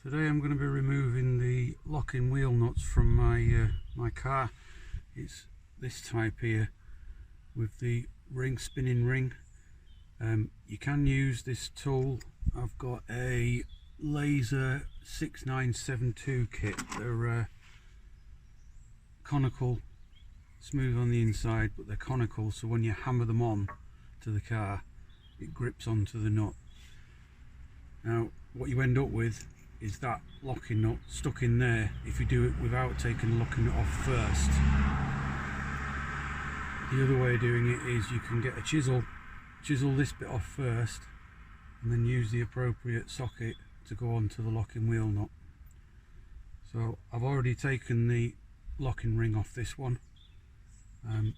Today I'm going to be removing the locking wheel nuts from my car. It's this type here with the spinning ring. You can use this tool. I've got a laser 6972 kit. They're conical, smooth on the inside, but they're conical, so when you hammer them on to the car it grips onto the nut. Now what you end up with is that locking nut stuck in there if you do it without taking the locking nut off first. The other way of doing it is you can get a chisel this bit off first and then use the appropriate socket to go onto the locking wheel nut. So I've already taken the locking ring off this one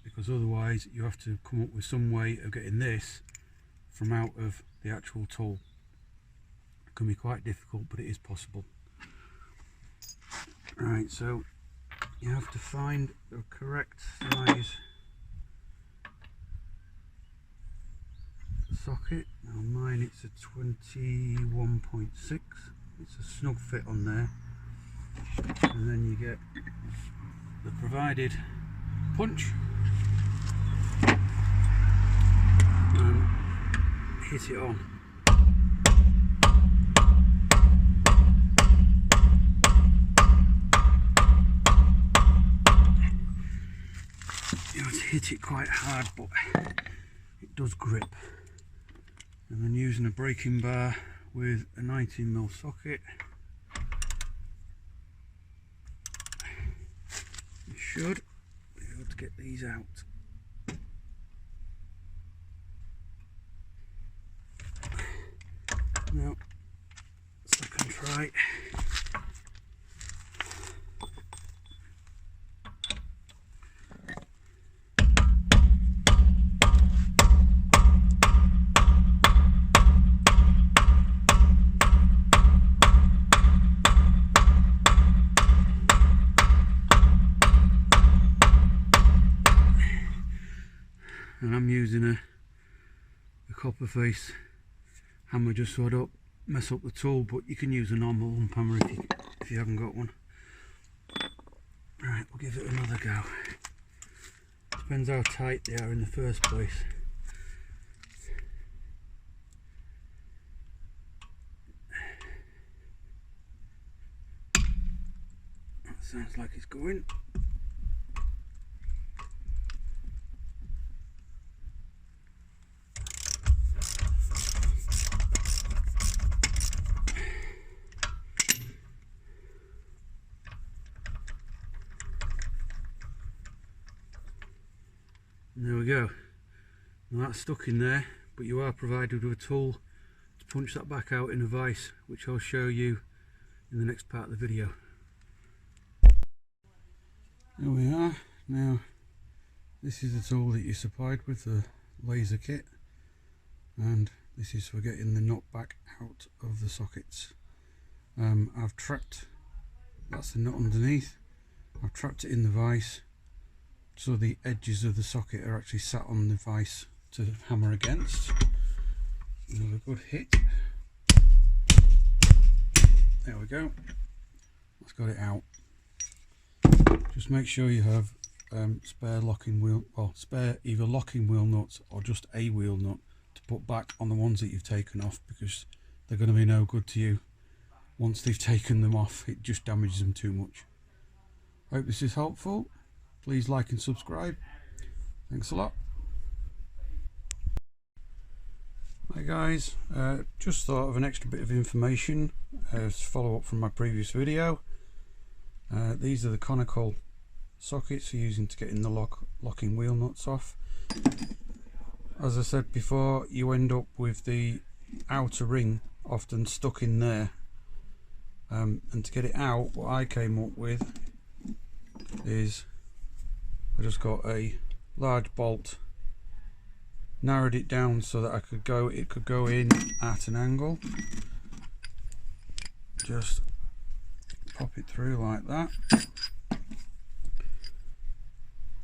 because otherwise you have to come up with some way of getting this from out of the actual tool. It can be quite difficult, but it is possible. Right, so you have to find the correct size socket. Now mine, it's a 21.6. It's a snug fit on there, and then you get the provided punch and hit it on. You have to hit it quite hard, but it does grip. And then using a braking bar with a 19mm socket, you should be able to get these out. Now, second try. And I'm using a copper face hammer just so I don't mess up the tool, but you can use a normal lump hammer if you haven't got one. Right, we'll give it another go. Depends how tight they are in the first place. That sounds like it's going. There we go. Now that's stuck in there, but you are provided with a tool to punch that back out in a vise, which I'll show you in the next part of the video. There we are. Now this is the tool that you're supplied with, the laser kit, and this is for getting the nut back out of the sockets. I've trapped, that's the nut underneath, I've trapped it in the vise so the edges of the socket are actually sat on the vise to hammer against. Another good hit. There we go. That's got it out. Just make sure you have spare locking wheel, well, spare either locking wheel nuts or just a wheel nut to put back on the ones that you've taken off, because they're going to be no good to you once they've taken them off. It just damages them too much. Hope this is helpful. Please like and subscribe. Thanks a lot. Hi guys, just thought of an extra bit of information as follow up from my previous video. These are the conical sockets we're using to get in the locking wheel nuts off. As I said before, you end up with the outer ring often stuck in there, and to get it out, what I came up with is I just got a large bolt, narrowed it down so that it could go in at an angle. Just pop it through like that,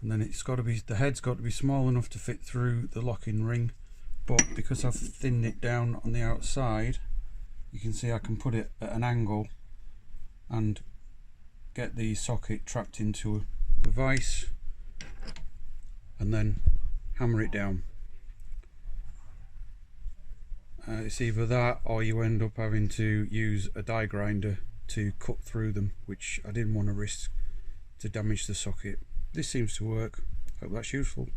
and then it's got to be, the head's got to be small enough to fit through the locking ring, but because I've thinned it down on the outside, you can see I can put it at an angle and get the socket trapped into a vise and then hammer it down. It's either that or you end up having to use a die grinder to cut through them, which I didn't want to risk to damage the socket. This seems to work. Hope that's useful.